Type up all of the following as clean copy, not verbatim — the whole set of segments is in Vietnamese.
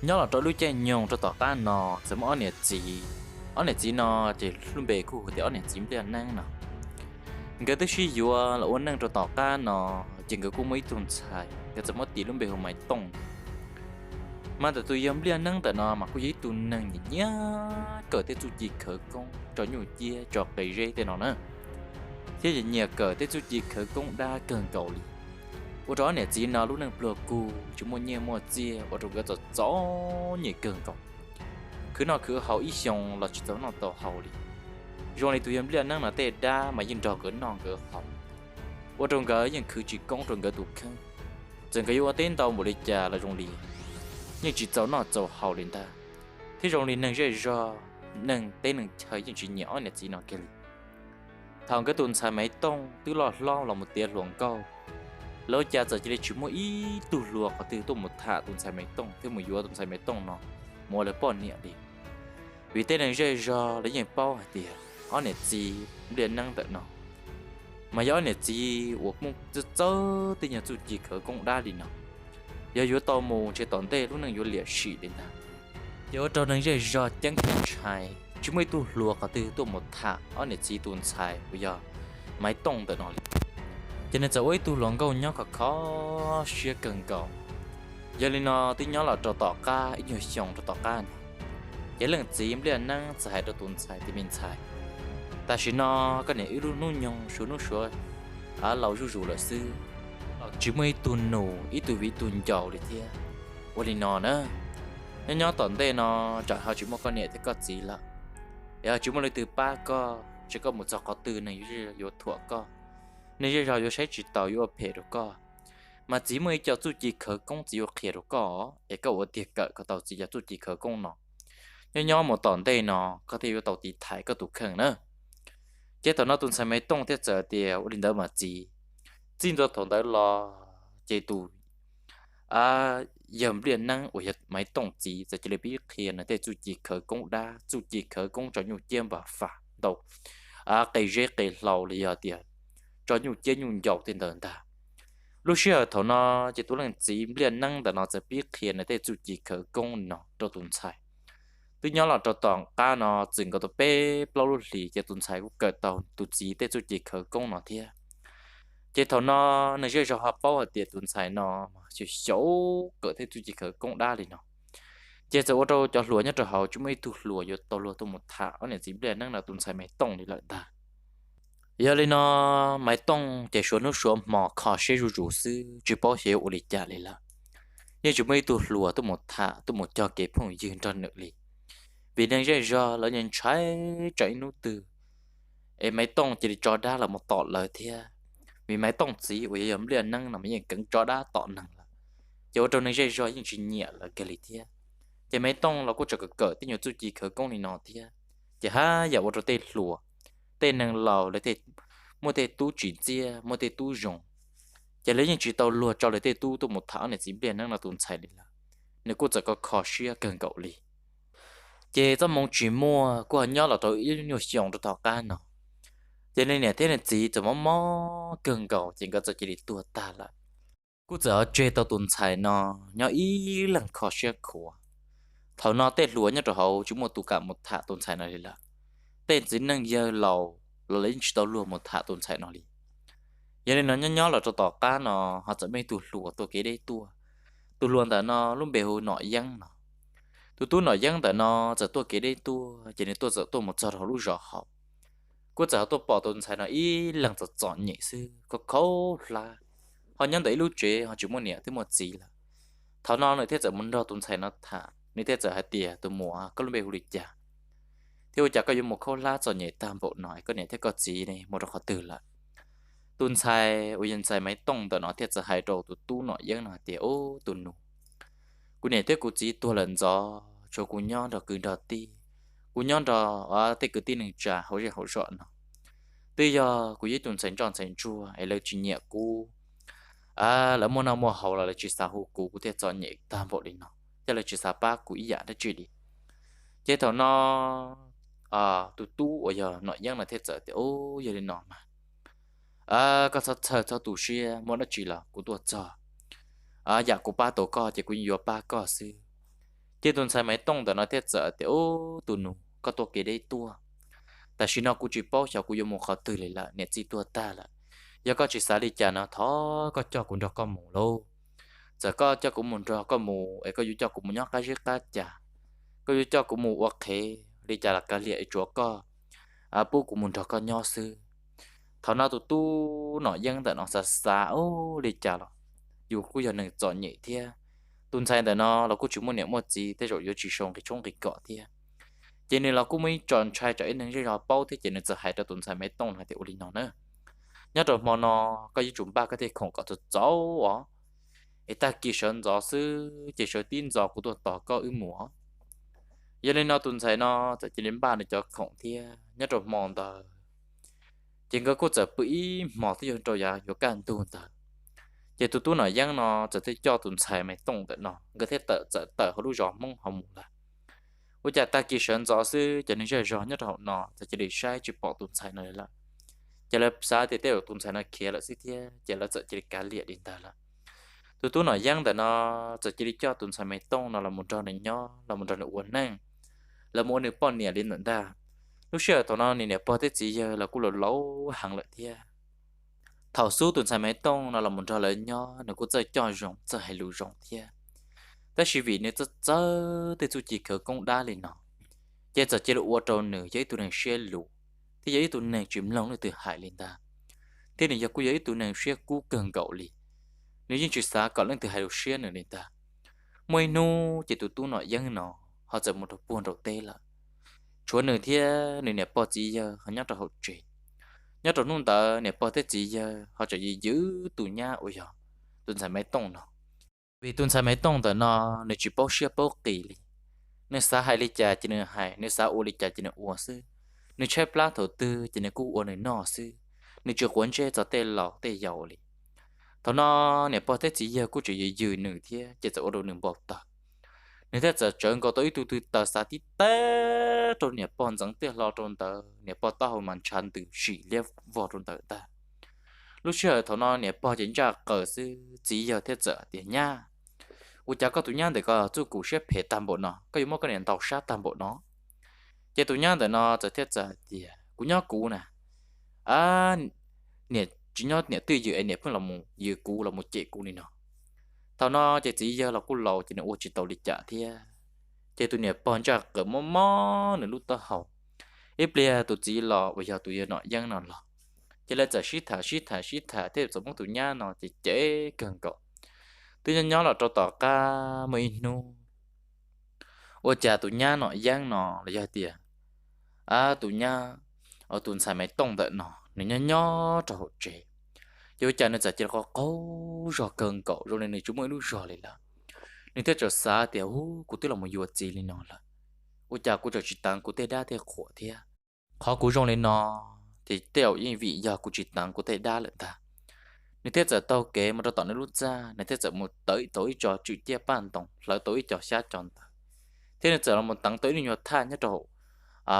nhớ là cho lúc chơi nhung cho tỏ ta nọ sẽ mất ở nè gì nọ chỉ luôn bề khu thì ở nè gì liền năng nọ cái thứ gì vừa là uốn năng cho tỏ ta nọ chỉ cái cũng mấy tuần xài cái sẽ mất tí luôn bề hồ máy tông mà từ tôi yếm liền năng tại nọ mà có giấy tuần năng nhá cỡ thế chú chỉ khởi công cho nhiều chia cho cái rễ thế nọ nữa thế thì nhà cỡ thế chú chỉ khởi công đa cần cầu li ở đó nè chỉ nó lúc năng bờ cu chúng mua nhiều mua chia ở trong cái gió nhẹ cần cầu cứ nó cứ hậu ý xong là chỉ tao nó tao hậu đi rồi này tụi em liên năng là tê đa mà yên trò cỡ non cỡ hậu ở trong cái những cứ chỉ công trong cái tụ khăn整个有tên tàu một lịch trả là trong đi nhưng chỉ tao nó tao hậu lên ta thế rồi này năng dễ ra năng tên năng thấy những chuyện nhỏ này chỉ nó kia thằng cái tuần xài máy tông từ lo là một tiền luồng câu lỡ cha giờ chỉ chỉ mua ít tụ luộc và từ tụ một thả tuần xài máy tông thêm một vúa tuần xài máy tông nó mua là bọn nhẹ đi vì tên này rơi ra lấy những bao hạt tiền ở này gì liền năng tận nó mà gió này gì cuộc mong chớ tên nhà chủ chỉ khởi công đa đi nó giờ vúa tàu mù chỉ tòn tê lúc năng vúa liệt sĩ đến ta giờ cho năng rơi ra chẳng chạy chỉ mấy tụ luộc và từ tụ một thả ở này gì tuần xài bây giờ máy tông tận nó cho nên cháu ấy tu luyện câu nhớ cả khó xia cần cầu giờ lên nó tí nhớ là trò tỏ ca ít nhiều xong trò tỏ ca này giờ lần gì em liền năng sẽ được tuần xài thì mình xài ta chỉ nó cái này ít luôn nuôi nhung số à lâu rủ là sư chỉ mấy tuần nổ ít tu vị tuần giàu đi thế ở lên nó nữa nhớ tận đây nó trả họ chỉ một con nhẹ thì có gì là giờ chỉ một lời từ ba co chỉ có một giọt có từ này vô thuộc co nên giờ sẽ chỉ tàu vô bể được co mà chỉ mới cho chú chỉ khởi công chỉ vô bể được co để có ở tiệc cỡ có tàu chỉ cho chú chỉ khởi công nó nhưng nhau một tòn đây nó có thể vô tàu tí thái có tụ khẩn nữa chế tàu nó tuần sai mấy tông thế giờ thì ở đến đó mà chỉ xin cho thằng đấy lo chế tụ à dầm liền năng ở hiện mấy tông chỉ giờ chỉ là biết khi là để chú chỉ khởi công đa chú chỉ khởi công cho nhiều chiêm và phá đầu à cây rễ cây lầu là giờ tiền cho nhiều chế nhiều dầu tiền đơn ta lúc xưa thằng nó chỉ tu luyện chỉ liên năng để nó sẽ biết hiện là để chủ chỉ khởi công nó cho tuần sai tôi nhớ là cho toàn ca nó dừng cái tổ bê bao lúc lì cho tuần sai cũng cởi tàu tụt chỉ để chủ chỉ khởi công nó thế chỉ thằng nó nơi chơi cho họ bao ở tiền tuần sai nó chỉ xấu cởi thế chủ chỉ khởi công đa thì nó chỉ số cho lúa nhất cho họ chúng mới tụt lúa vô tàu lúa tụt một thả ở này chỉ liên năng là tuần sai mấy tông thì lợi ta giờ lên nó máy tông để số nó số mỏ khó sẽ rủ sư chỉ bảo hiệu ở lịch trả lại là nhưng chúng mấy tụt lùa tụt một thả tụt một cho kẹp phong dương cho nữa đi vì đang dễ do là nhân trái nút từ em máy tông chỉ cho đa là một tọt lời thế vì máy tông chỉ vì em liền năng là mấy nhân cần cho đa tọt năng là chỗ trong đang dễ do những chuyện nhẹ là cái lý thế thì máy tông là có cho cỡ tí nhiều chú chỉ khởi công này nọ thế chỉ ha giờ vào tên lùa tên năng lầu lấy tên mua tên tú chỉ chia mua tên tú rồng chỉ lấy những chỉ tàu lùa cho lấy tên tú một tháng này chỉ biết năng là tuần xài đi là nếu cô chỉ có khó xia cần cậu đi chỉ cho mong chỉ mua cô nhớ là tôi yêu nhiều xong cho tao cá nó cho nên này thế này chỉ cho mò cần cậu chỉ có chỉ đi tua ta lại cô chỉ ở chơi tàu tuần xài nó nhớ ý lần khó xia khổ thầu nó tên lúa nhớ rồi hậu chúng một tụ cả một thả tuần xài này là tên chỉ năng giờ lầu là lấy chỉ tàu lúa một thả tuần xài nó đi giờ nên nó nhớ là cho tàu cá nó họ sẽ mấy tụ lúa tụ cái đấy tụ luôn tại nó luôn bề hồ nội dân nó tụ nội dân tại nó sẽ tụ cái đấy cho nên tụ sẽ tụ một giờ họ lúc rõ họ cứ giờ tụ bỏ tuần xài nó ý lần sẽ chọn nhẹ sư có khâu là họ nhớ tới lúc chế họ chỉ muốn nhẹ tới một gì là thằng nó này thế giờ muốn ra tuần xài nó thả nếu thế giờ hai tiề tụ mùa có lúc bề hồ lịch giả thì chắc có dùng một khâu lá chọn nhẹ tam bộ nói có nhẹ thế có gì này một họ từ lại tuần sai ôi dân sai mấy tông tờ nó thiệt giờ hai trâu tụt tu nội dân là tiệt ô tuần nụ cú này thế cú chỉ tua lần gió cho cú nhon rồi cứ đợt ti cú nhon rồi à thế cứ tin mình trả hậu sợ nó bây giờ cú với tuần sánh tròn sánh chua ấy là chỉ nhẹ cú à là món nào mua hậu là chỉ sao hậu cú thiệt chọn nhẹ tam bộ đi nó thế là chỉ sao ba cú ý giả đó chỉ đi thế thằng nó à tụt tu ở giờ nội dân là thiệt giờ tiệt ô giờ đi nọ mà à có sao tụ xia món đó chỉ là của tôi cho à dạ của ba tổ co chỉ của nhiều ba co sư chỉ tuần sai mấy tông đó nó thiết giờ thì ô tụi nó có tôi kể đây tua tại khi nó cũng chỉ bảo cho cũng dùng một khó từ lại là nét gì tua ta là giờ có chỉ xả đi chả nó thó có cho cũng cho con mù lâu giờ có cho cũng muốn cho con mù ấy có dù cho cũng muốn nhóc cái gì cả chả có dù cho cũng muốn ok đi chả là cái liệt chúa có bố cũng muốn cho con nho sư thằng nào tụi tu nói dân tại nó xa xa ô đi chả rồi dù cũng giờ này chọn nhị thia tuần sai tại nó là cũng chỉ muốn niệm một gì thế rồi giờ chỉ xong cái trong cái cọ thia cho nên là cũng mới chọn trai cho nên cái rồi bao thế cho nên giờ hai ta tuần sai mấy tông hay thì uli nó nữa nhớ rồi mà nó có những chúng ba cái thì không có được cháu á người ta kỳ sơn giáo sư chỉ sợ tin giáo của tôi tỏ có ưu múa cho nên nó tuần sai nó chỉ đến ba để cho không thia nhớ rồi mòn tờ chỉ có cô giờ bị mò thì rồi giờ có càng tuần tờ chỉ tụi tôi nói rằng nó chỉ thấy cho tuần sai mấy tông tờ nó có thể tờ họ lúc rõ mong họ muốn là bây giờ ta kỳ sơn giáo sư cho nên rõ nhất là họ nó chỉ để sai chỉ bỏ tuần sai này là chỉ là sao thì theo tuần sai nó kia là gì thế chỉ là chỉ cá liệt đến ta là tụi tôi nói rằng tại nó chỉ đi cho tuần sai mấy tông nó là một trò này nhỏ là một trò này uốn nang là một nửa bọn nè lên nữa ta lúc xưa tụi nó nè bỏ thế gì giờ là cũng là lâu hàng lợi thế thảo số tuần sai mấy tông nó là một trò lớn nhỏ nó cũng chơi cho rộng chơi hay lù rộng thếแต่ชีวิตเนี่ยจะเจอแต่จุจิเขาคงได้เลยเนาะเจ้าจะเจอว่าตอนหนึ่งยัยตัวหนึ่งเชื่อลูที่ยัยตัวหนึ่งจิ้มลงเลยตัวหายเลยตาที่นี่ยักกูยัยตัวหนึ่งเชื่อกูเกินเก่าเลยnếu như chuyện xa còn lên từ hai đầu xuyên nữa nên ta mỗi nu chỉ tụi tu nói dân nó họจะmột buồn đầu tê là chúa nửa thia nửa nè bỏ gì giờ họ nhắc cho họ chuyện nhắc cho nung ta nè bỏ thế gì giờ họจะgiữ tụi nhà ôi giờ tụi sai mấy tông nó vì tụi sai mấy tông ta nó nè chỉ bỏ xia bỏ kỳ li nè xa hai li cha chỉ nè hai nè xa u li cha chỉ nè uo sư nè chơi plá thổ tư chỉ nè cú uo nè nọ sư nè chưa quấn chơi cho tê lọ tê giàu li thằng nó nè bỏ thế chỉ giờ cũng chỉ dư nửa thế chỉ sợ đồ nửa bọt ta nè thế giờ chọn có tới từ tờ sa tí té rồi nè bỏ chẳng tiếc lo trong tờ nè bỏ tao mà chăn từ chỉ liệp vào trong tờ ta lúc trước thằng nó nè bỏ chính ra cờ sư chỉ giờ thế giờ tiền nha u cha có tụi nhang để có chú cụ xếp hệ tam bộ nó có một cái nền tàu sát tam bộ nó chỉ tụi nhang để nó giờ thế giờ thì cũng nhớ cũ nè nè chỉ nhớ nè tư dự nè phương là một dự cũ là một chị cũ này nó tao nó chỉ giờ là cũ lâu chỉ nè ô chỉ tàu đi chợ thì chỉ tụi nè bọn cha cỡ mò mò nè lúc tao học ít bia tụi chỉ lò bây giờ tụi nó dân nó lò chỉ là giờ shit thả thế giống tụi nhang nó chỉ chế cần cậu tụi nhang là cho tao ca mấy nu ô cha tụi nhang nó dân nó là giờ tiền tụi nhang ở tụi xài máy tông đợi nó nên nhỏ cho hỗ trợ chứ cha nó chỉ có câu rõ cần cậu rồi nên chúng mới lúc rõ lại là nên thế cho xa thì của tôi là một yuột gì lên nó là ôi cha của chỉ tăng của tôi đa thì khổ thế khó của rong lên nó thì tiểu yên vị giờ của chỉ tăng của tôi đa lận ta nên thế giờ tao kể mà tao tao nó rút ra nên thế giờ một tới tối cho chữ chia ban tổng lại tối cho xa tròn ta thế nên giờ là một tăng tới nhiều than nhất rồi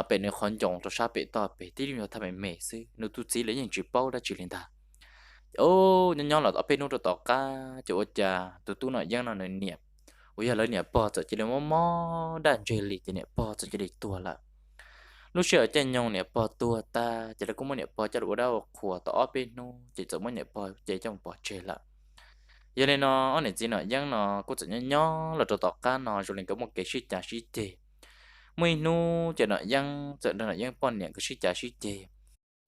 bên này còn dùng cho sao bên to bên tí nữa thay mẹ sư nếu tu chỉ lấy những chữ bao đã chữ lên ta nhân nhóm là ở bên nó tỏ ca chỗ cha tu nói dân là niệm bây giờ lấy niệm bao giờ chỉ là mò đàn chơi lì chỉ niệm bao giờ chỉ để tua là lúc trước trên nhau niệm bao tua ta chỉ là cũng muốn niệm bao cho đủ đâu khua tỏ bên nó chỉ giống muốn niệm bao chỉ trong bao chơi là giờ này nó này chỉ nói dân nó cũng chỉ nhóm là tỏ ca nó rồi liền có một cái suy trả suy chế mấy nu cho nó nói dân bọn niệm cái suy trả suy chế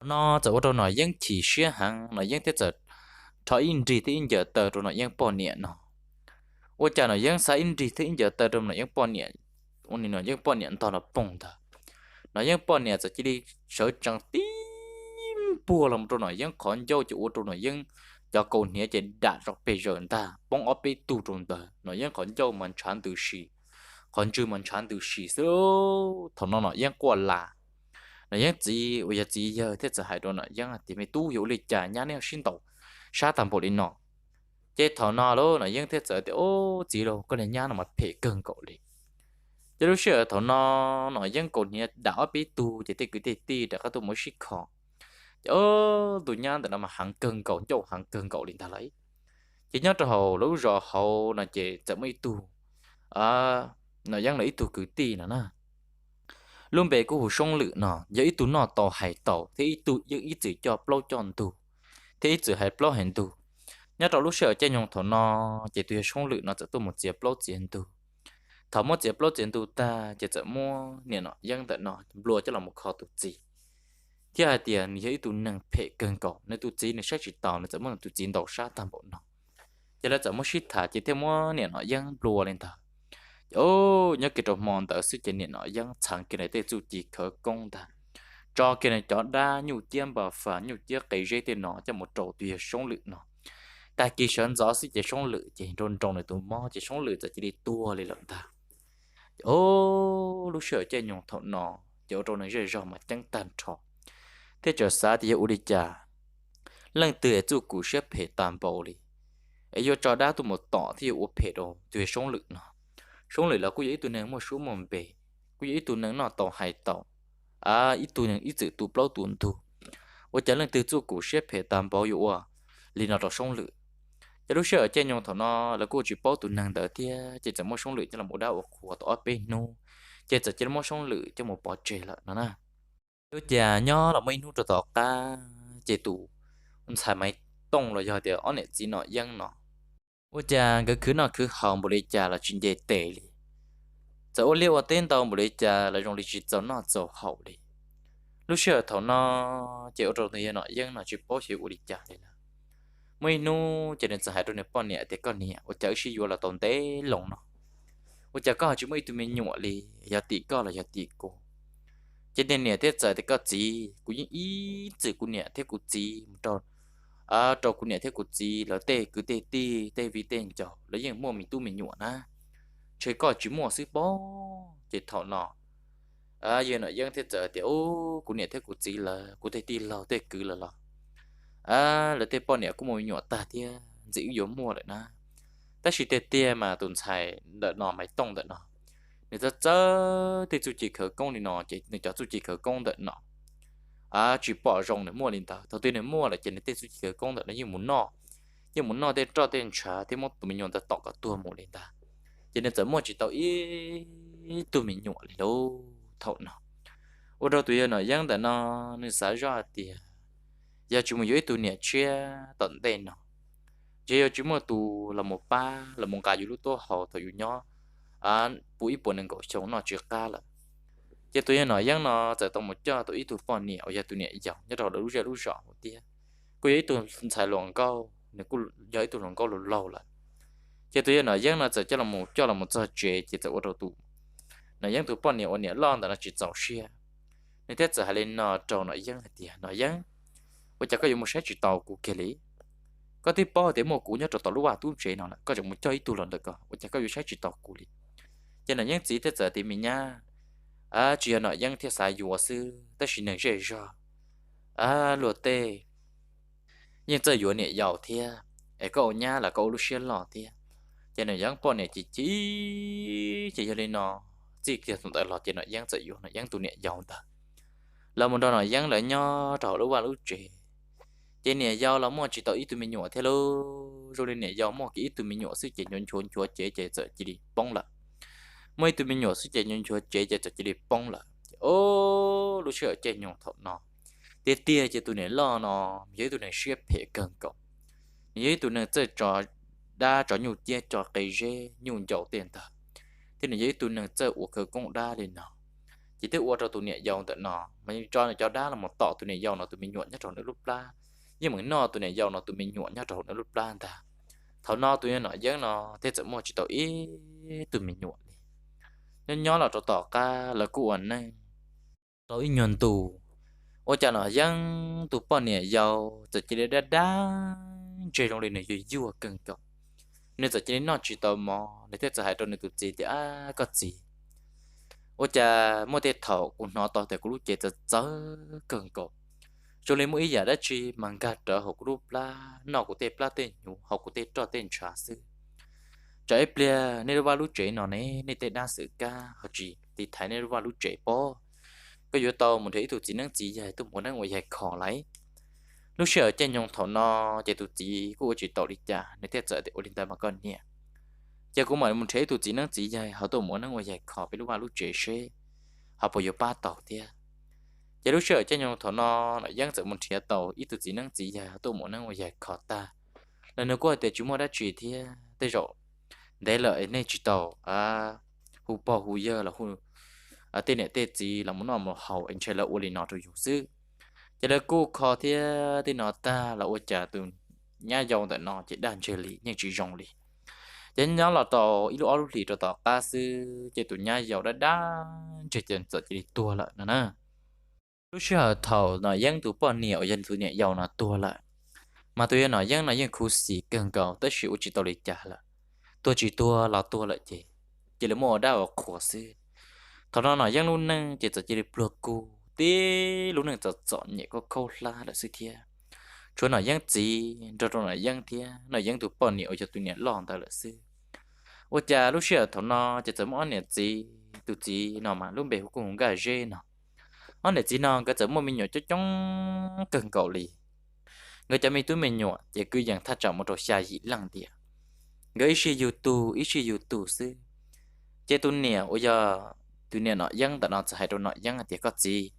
nó giờ tôi nói dân chỉ xuyên hàng nói dân thế giờ thọ in gì thì in giờ tờ rồi nói dân bọn niệm nó ôi cha nói dân sai in gì thì in giờ tờ rồi nói dân bọn niệm ôn nói dân bọn niệm to là bông ta nói dân bọn niệm giờ chỉ đi sợ chẳng tím bùa làm tôi nói dân còn dâu chủ tôi nói dân cho cô nhớ chỉ đạt được bây giờ ta bông ở bên tu trong tờ nói dân còn dâu mình chán từ xì còn chưa mình chán từ xì số thằng nó nói dân qua là nói dân gì bây giờ gì giờ thế giờ hai đứa nói dân thì mấy tu hiểu lịch trả nhá neo xin tàu sát tầm bộ đi nọ chế thằng nó đó nói dân thế giờ thì ô gì đâu có này nhá nó mà phải cân cậu đi chế lúc xưa thằng nó nói dân còn nhớ đã bị tu thì cái tí đã có tu mới xích khó tụi nhá thì nó mà hàng cân cậu chỗ hàng cân cậu liền ta lấy chỉ nhớ cho hầu lúc rồi hầu là chế giờ mới tu nó giang là ít tu cử ti nè na luôn bề của hồ sông lự nó giờ ít tu nó tàu hải tàu thế ít tu giờ ít chữ cho plau chọn tu thế ít chữ hải plau hành tu nhớ trong lúc sợ chơi nhung thọ nó chỉ tu sông lự nó chỉ tu một chiếc plau chiến tu thọ một chiếc plau chiến tu ta chỉ chỉ mua nè nó giang tận nó lùa cho là một kho tu gì thì hai tiền giờ ít tu năng phê cần cầu nên tu gì nên sẽ chỉ tàu nên chỉ muốn tu chiến đầu sát tam bộ nó giờ là chỉ muốn shit thả chỉ thêm mua nè nó giang lùa lên ta ô nhớ cái trò mòn tờ sự kiện nó giang chẳng cái này tê chủ chỉ khởi công ta cho cái này cho đa nhiều tiền bảo phá nhiều tiền cái dây tiền nó cho một trâu tuyệt sống lự nó tại kỳ sơn gió sự chỉ sống lự chỉ trôn trồng này tụi mò chỉ sống lự chỉ đi tua lên lận ta ô lúc sợ chơi nhung thọ nó chỗ trâu này rơi mà chẳng tan trọ thế chờ xa thì u đi chả lần từ chủ cụ xếp hệ toàn bộ đi ấy do cho đa tụi một tỏ thì u hệ đồ tuyệt sống lự nó sống lại là cô ấy tụi nàng mua số mồm bể cô ấy tụi nàng nọ tàu hải tàu ít tụi nàng ít tự tụ bao tuần tu và chẳng lần từ chỗ cổ xếp hệ tam bao nhiêu à liền nào đó sống lự cho lúc sợ trên nhau thằng nó là cô chỉ bao tụi nàng đỡ tia chỉ chẳng mua sống lự cho là một đạo của tàu bên nô chỉ chẳng mua sống lự cho một bò chè lợn nó nè lúc già nho là mấy nút cho tọt ta chỉ tụ anh xài máy tông rồi giờ thì anh này chỉ nói dân nọ ủa cha cái thứ nào cứ hỏng bồ lấy cha là chuyện gì tệ đi giờ ô liu ở tên tàu bồ lấy cha là dùng lịch sử cho nó giàu hậu đi lúc xưa thằng nó chịu rồi thì nó dân nó chỉ bảo chịu đi cha đi nè mấy nu cho nên sẽ hai đứa này bọn nhẹ thì con nhẹ ủa cha chỉ vô là tồn tế lồng nó ủa cha có chỉ mấy tụi mình nhọ đi giờ tỷ có là giờ tỷ cô cho nên nhẹ thế giờ thì có gì cũng như ý chỉ cũng nhẹ thế cũng gì một trò trò của nhà thế của gì là tê cứ tê ti tê vì tên trò lấy những mua mình tu mình nhụa na chơi coi chỉ mua sư bó chỉ thọ nọ giờ nó dân thế giờ thì ô của nhà thế của gì là của tê ti là tê cứ là là tê bao nhà của mua nhụa ta thì dễ dụ mua lại na ta chỉ tê tê mà tồn xài đợt nọ máy tông đợt nọ người ta chớ tê chú chỉ khởi công thì nọ chỉ người cho chú chỉ khởi công đợt nọ chỉ bỏ rong để mua lên tờ đầu tiên để mua là chỉ để tên suy công được là như muốn no để cho tên trả thì một tụi mình nhọn ta tọt cả tua một lên ta cho nên giờ mua chỉ tao ít tụi mình nhọn lên đâu thầu nào ở đâu tụi nó giang để nó xả ra thì giờ chúng mình dưới tụi nhẹ chia tận tên nó giờ chúng mình tụ là một ba là một cái lúc tôi họ thời nhỏ buổi buổi nên gọi chống nó chưa ca là giờ tụi nó giang nó giờ tao một cho tụi tụi bọn nhẹ giờ tụi nhẹ giàu nhớ rồi lúc rõ một tia cô ấy tụi xài luồng câu nên cô giờ tụi luồng câu lâu rồi giờ tụi nó giang nó giờ cho là một giờ chế chỉ giờ ở đâu tụi nó giang tụi bọn nhẹ ở nhẹ lon là chỉ giàu xe nên thế giờ hai lên nó trâu nó giang là tia nó giang bây giờ có dùng một số chỉ tàu của kia lý có tiếp bao để một cú nhớ trâu tàu lúc nào tụi chế nó là có dùng một cho ít tụi lần được cơ bây giờ có dùng số chỉ tàu của lý cho nên những gì thế giờ thì mình nha chỉ nói những thiết sai dùa sư ta chỉ nên dễ dàng luật tê nhưng giờ dùa này giàu thia ấy cậu nha là cậu lúc xưa lọ thia cho nên những bọn này chỉ cho nên nó chỉ kia tụi lọ chỉ nói những giờ dùa nói những tụi này giàu ta là một đôi nói những lại nho trò lúc qua lúc trẻ cho nên giàu là một chỉ tụi ít tụi mình nhỏ thế luôn rồi nên giàu một cái ít tụi mình nhỏ sư chỉ nhon chuồn chúa chế giờ chỉ đi bông lại mấy tụi mình nhỏ sẽ chạy nhung chúa chạy chỉ để bông lại ô lúc sợ chạy nhung thọ nó tiệt tiệt cho tụi này lo nó với tụi này xếp hệ cần cậu với tụi này chơi trò đa trò nhiều tiền trò cây dê nhung giàu tiền thật thế này với tụi này chơi uổng cơ công đa lên nó chỉ tiếc uổng cho tụi này giàu tận nó mà cho này cho đa là một tọ tụi này giàu nó tụi mình nhuận nhất trò nữa lúc la nhưng mà no tụi này giàu nó tụi mình nhuận nhất trò nữa lúc la ta thảo no tụi nó giấc nó thế chậm mua chỉ tao ít tụi mình nhuận nên nhớ là cho tỏ ca là cụ ẩn này tôi nhuận tù ôi chả nói rằng tụ bọn này giàu chỉ để đá chơi trong đây này vui vui cần cậu nên giờ chỉ nó chỉ tò mò để thế giờ hai trong này tụ gì thì có gì ôi chả mỗi thế thầu của nó to thì cũng lúc chơi giờ cần cậu cho nên mỗi giờ đã chi mang cả trở học lúc la nó của tê la tên nhủ học của tê cho tên trả sư trái bia nên vào lúc trẻ nó này nên tê đa sự ca họ chỉ thì thấy nên vào lúc trẻ po cái yếu tố một thấy tụi chỉ năng chỉ vậy tụi muốn năng ngồi dạy khó lấy lúc sợ trên nhung thọ nó chạy tụi chỉ của chỉ tàu đi chả nên thế giờ thì ổn định mà con nhẹ giờ cũng mà muốn chế tụi chỉ năng chỉ dài họ tụi muốn năng ngoài dài khó bị lúc mà lúc chế xe họ bây giờ ba tàu thế giờ lúc sợ cho nhau thọ nó là giang sợ muốn chế tàu ít tụi chỉ năng chỉ dài họ tụi muốn năng ngoài dài khó ta lần nữa qua thì chúng ta đã chỉ thế thế rồi đấy là anh chỉ tàu hù bỏ hù giờ là hù tên này tên gì là muốn nói một hậu anh chơi là uli nó rồi dùng sư giờ là cô khó thế tên nó ta là ôi chả từ nhà giàu tại nó chỉ đàn chơi lý nhưng chỉ dùng lý chính nó là tàu ít lúc thì cho tàu ta sư chỉ tụi nhà giàu đã chỉ tiền sợ chỉ tua lại nữa nè lúc trước thầu nó dân tụi bọn nhiều dân tụi nhà giàu nó tua lại mà tụi nó dân nó dân khu xì cần cầu tới sự chỉ tàu lý trả là tôi chỉ tua là tua lại chỉ là mua đào khổ sư thằng nó dân luôn nè chỉ chỉ được cô tí luôn nè chọn nhẹ có câu la là sư thia chỗ nào dân gì cho chỗ nào dân thia nào dân tụi bọn nhiều cho tụi nhà lon ta là sư ôi cha lúc xưa thằng nó chỉ chấm món này gì tụi gì nó mà luôn bể cũng gà dê nó món này gì nó cái chấm món mình nhỏ cho trong cần cầu lì người cha mình tụi mình nhỏ chỉ cứ dàn thắt chặt một đồ xa dị lăng địa người ít khi youtube sư chế tụi nè ôi giờ tụi nè nó dân tại nó sẽ hay đồ nó dân thì có gì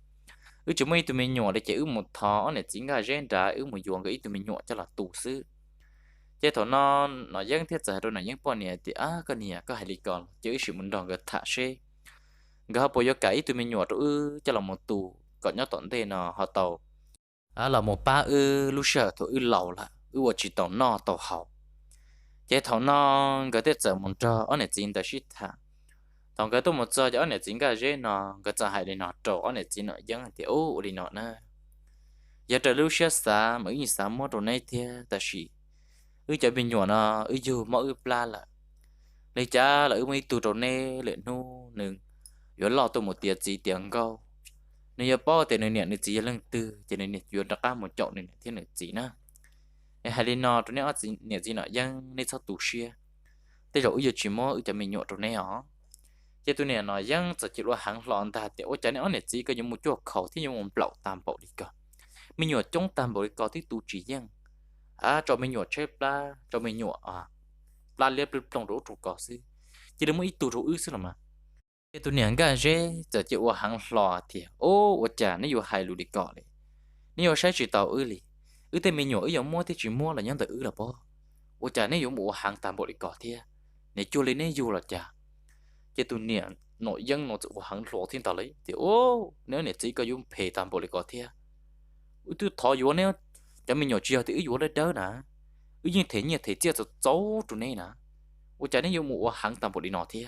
chúng mình tụi mình nhỏ để chỉ một thọ này chính là gen trả một yuan cái tụi mình nhỏ cho là tù sư chế thọ nó dân thiết giải đồ này dân bọn nè thì cái nè có hay lý còn chứ sự muốn đòn cái thả xe cái bây giờ cái tụi mình nhỏ rồi cho là một tù còn nhớ tận thế nó họ tàu là một ba lúc sợ thôi lầu là ở chỉ tàu no tàu hậu chế thọ nó cái thiết giải muốn cho ở này chính là shit thà thằng cái tôi một giờ cho này chính cái gì nó cái giờ hay để nó trổ ở này chính nó dân thì ô đi nó nè giờ trời lúc sáng sáng mới như sáng mót rồi này thì ta chỉ cho bên nhỏ nó dù mỗi pla là lấy cha là mấy tụ rồi này lệ nu nương giờ lo tôi một tiệt gì tiền câu nên giờ bao tiền này nè chỉ lần tư cho nên nè giờ đặt ra một chậu này thế này chỉ nữa hay đi nó rồi này gì nè gì nó dân nên sao tụ xia thế rồi giờ chỉ mua cho mình nhỏ rồi này hả chế tụi này nó dân chỉ là hàng lòn ta thì ôi chả này anh chỉ có những một chỗ khẩu thì những một lậu tam bộ đi cơ mình nhỏ trong tam bộ đi cơ thì tụ chỉ dân cho mình nhỏ chép la cho mình nhỏ la liếp được trong đó trụ cỏ xí chỉ được mấy tụ trụ xí mà chế tụi này cái gì chỉ là hàng lò thì ôi chả nó vô hai lù đi cỏ này nếu sai chỉ tàu lì thì mình nhỏ giống mua thì chỉ mua là nhân tự là bao ôi chả nếu dùng bộ hàng tam bộ đi cỏ thì này chưa lên này dù là chả chế tụi nè nội dân nội bộ hàng lộ thiên tàu lấy thì nếu nè chỉ có dùng phe tam bộ để có thế tôi thọ vô nếu cho mình nhỏ chiều thì vô đấy đỡ nè như thế như thế chia cho cháu tụi này nè chả nên dùng một hàng tam bộ đi nọ thế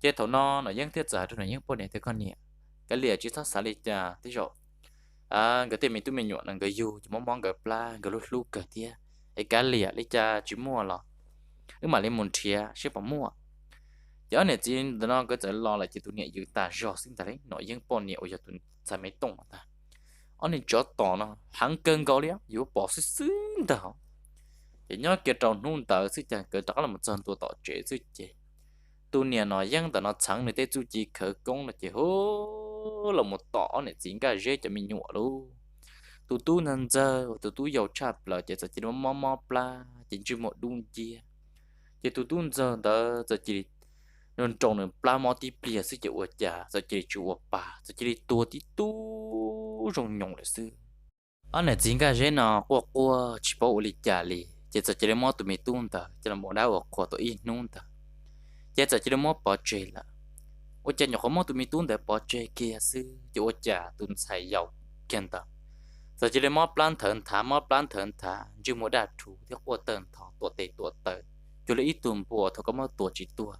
chế thọ nó nội dân thiết giả tụi này những bộ này thì con nè cái lìa chỉ thắt xả lìa chả thế rồi cái tiền mình tụi mình nhỏ là cái dù chỉ mong cái pla cái lúc lúc cái thế cái lìa lấy cha chỉ mua là nhưng mà lên một chia sẽ bỏ mua giờ này chỉ nó có thể lo là chỉ tụi nhẹ dự ta rõ sinh ta đấy nội dung bọn nhẹ giờ tụi sai mấy tông ta anh này cho tỏ nó hàng cân cao đấy dù bỏ xí xí ta thì nhớ cái tròn nung tờ xí chả cái đó là một chân tuổi tỏ trẻ xí chè tụi nhẹ nội dung ta nó chẳng người ta chú chỉ khởi công là chỉ hô là một tỏ này chính cái dễ cho mình nhọ luôn tụi nên giờ tụi giàu chạp là chỉ nó mò pla chỉ một đun chia chỉ tụi giờ đó giờ chỉ nên trồng nên pla multiplier sự chịu chả sự chỉ chịu bà sự chỉ tua tí tu rong nhung là sự anh này chính cái gì nó qua chỉ bảo lý trả lý chỉ sự chỉ mua tụi mình tuôn ta chỉ là mua đào của tụi in nung ta chỉ sự chỉ mua bỏ chơi là ôi cha nhỏ không mua tụi mình tuôn để bỏ chơi kia sự chịu chả tuôn xài dầu kiên ta sự chỉ mua plan thận thả chỉ mua đa chủ thì qua tần thọ tuổi tệ cho lấy ít tuần bùa thôi có mua tuổi chỉ tua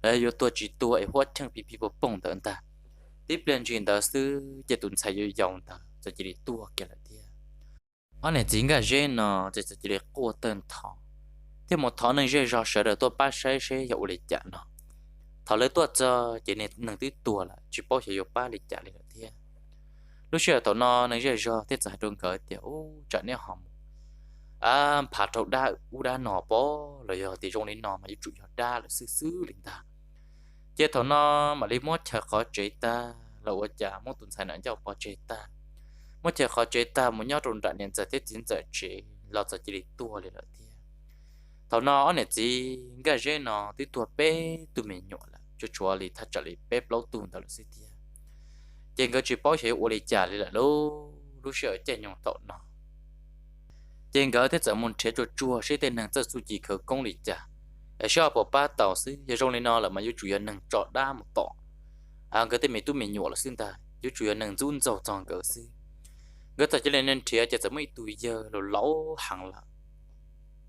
là do tôi chỉ tôi hóa chẳng bị bộ bông tận ta tiếp lên chuyện đó sư chỉ tuần sai vô dòng ta cho chỉ để tua kia là thế anh này chính cái gen nó chỉ để qua tên thọ thế một thọ nên gen rõ sợ được tôi ba sai dụ lịch trả nó thọ lấy tôi cho chỉ nên nâng tí tua là chỉ bao giờ ba lịch trả là thế lúc xưa thọ nó nên gen rõ thế giải đường cởi thì trả nên hỏng phá trâu đa nọ bó rồi giờ thì trong đến nọ mà chủ yếu đa là xứ linh ta chế thọ nó mà lấy mót chờ khó chế ta là ở nhà mót tuần sai nữa cho bỏ chế ta mót chờ khó chế ta muốn nhau trong đoạn年giờ tết chín giờ chế lo giờ chỉ đi tua lên ở thế thầu nó này chỉ cái gì nó thì tua bé tụi mình nhỏ là cho chúa li thắt chặt li bé lâu tuần tao là gì thế trên cái chỉ bảo chế ô li trả li là lô lúc sợ trên nhung tọt nó trên cái thế giờ muốn chế cho chúa sẽ tên nàng rất suy chỉ khởi công li trả ở sau bỏ ba tàu xí giờ trong này nó là mà yêu chủ yếu nàng chọn đa một tọ cái tên mình tụi mình nhỏ là xin ta yêu chủ yếu nàng run dầu tròn cỡ xí cái ta chỉ nên chế cho mấy tuổi giờ rồi lâu hàng là